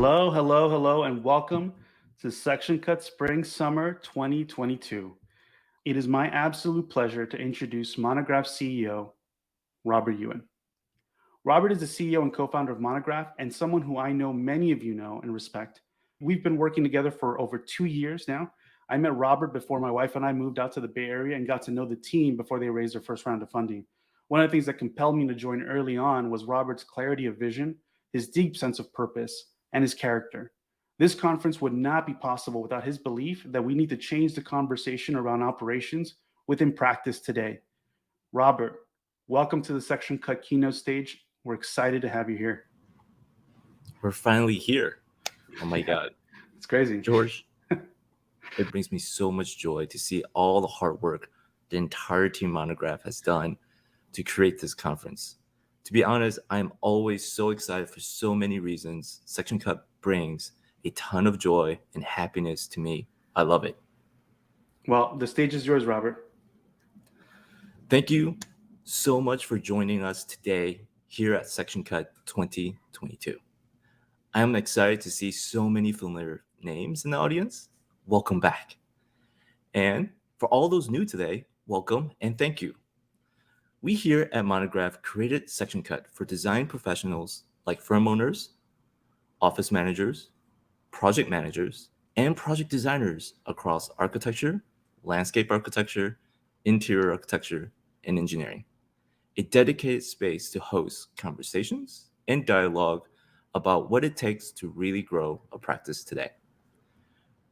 Hello, hello, hello, and welcome to Section Cut Spring Summer 2022. It is my absolute pleasure to introduce Monograph CEO, Robert Yuen. Robert is the CEO and co founder of Monograph and someone who I know many of you know and respect. We've been working together for over 2 years now. I met Robert before my wife and I moved out to the Bay Area and got to know the team before they raised their first round of funding. One of the things that compelled me to join early on was Robert's clarity of vision, his deep sense of purpose, and his character. This conference would not be possible without his belief that we need to change the conversation around operations within practice today. Robert, welcome to the Section Cut keynote stage. We're excited to have you here. We're finally here. Oh my God. It's crazy. George, it brings me so much joy to see all the hard work the entire team Monograph has done to create this conference. To be honest, I'm always so excited for so many reasons. Section Cut brings a ton of joy and happiness to me. I love it. Well, the stage is yours, Robert. Thank you so much for joining us today here at Section Cut 2022. I'm excited to see so many familiar names in the audience. Welcome back. And for all those new today, welcome and thank you. We here at Monograph created Section Cut for design professionals like firm owners, office managers, project managers, and project designers across architecture, landscape architecture, interior architecture, and engineering. A dedicated space to host conversations and dialogue about what it takes to really grow a practice today.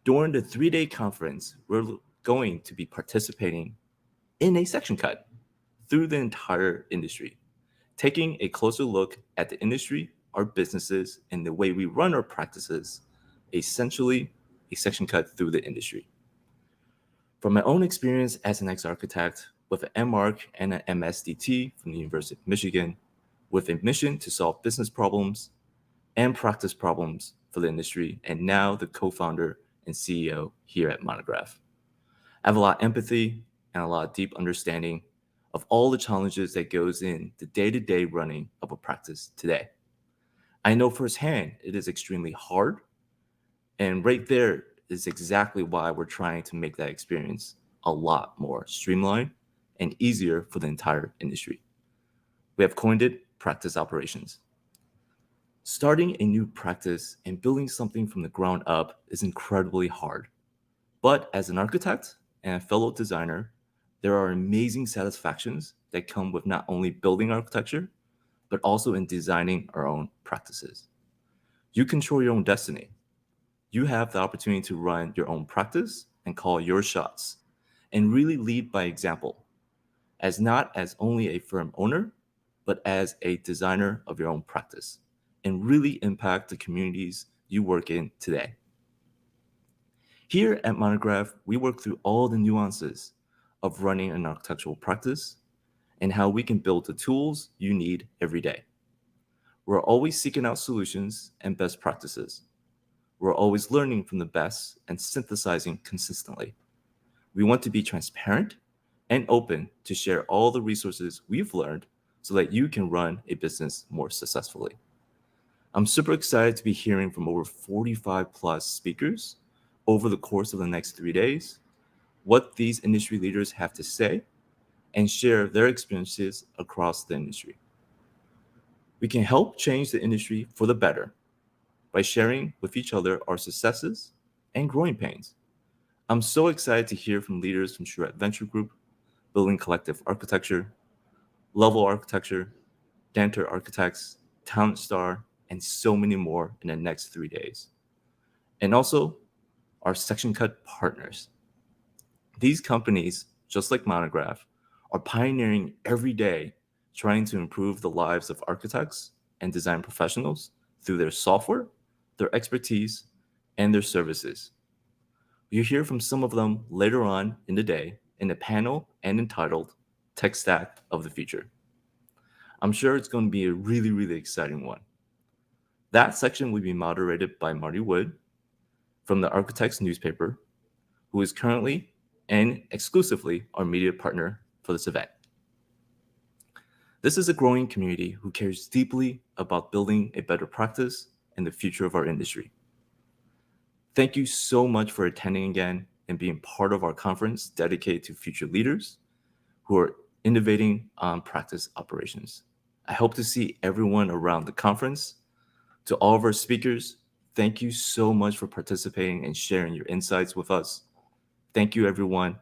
During the 3-day conference, we're going to be participating in a section cut through the entire industry, taking a closer look at the industry, our businesses, and the way we run our practices, essentially a section cut through the industry. From my own experience as an ex-architect with an MArch and an MSDT from the University of Michigan, with a mission to solve business problems and practice problems for the industry, and now the co-founder and CEO here at Monograph. I have a lot of empathy and a lot of deep understanding of all the challenges that goes in the day-to-day running of a practice today. I know firsthand it is extremely hard, and right there is exactly why we're trying to make that experience a lot more streamlined and easier for the entire industry. We have coined it practice operations. Starting a new practice and building something from the ground up is incredibly hard. But as an architect and a fellow designer, there are amazing satisfactions that come with not only building architecture, but also in designing our own practices. You control your own destiny. You have the opportunity to run your own practice and call your shots and really lead by example, as not as only a firm owner, but as a designer of your own practice, and really impact the communities you work in today. Here at Monograph, we work through all the nuances of running an architectural practice and how we can build the tools you need every day. We're always seeking out solutions and best practices. We're always learning from the best and synthesizing consistently. We want to be transparent and open to share all the resources we've learned so that you can run a business more successfully. I'm super excited to be hearing from over 45 plus speakers over the course of the next 3 days, what these industry leaders have to say, and share their experiences across the industry. We can help change the industry for the better by sharing with each other our successes and growing pains. I'm so excited to hear from leaders from Charette Venture Group, Building Collective Architecture, Level Architecture, Danter Architects, Talent Star, and so many more in the next 3 days. And also our Section Cut partners. These companies, just like Monograph, are pioneering every day trying to improve the lives of architects and design professionals through their software, their expertise, and their services. You'll hear from some of them later on in the day in a panel and entitled Tech Stack of the Future. I'm sure it's going to be a really, really exciting one. That section will be moderated by Marty Wood from the Architects newspaper, who is currently and exclusively our media partner for this event. This is a growing community who cares deeply about building a better practice and the future of our industry. Thank you so much for attending again and being part of our conference dedicated to future leaders who are innovating on practice operations. I hope to see everyone around the conference. To all of our speakers, thank you so much for participating and sharing your insights with us. Thank you, everyone.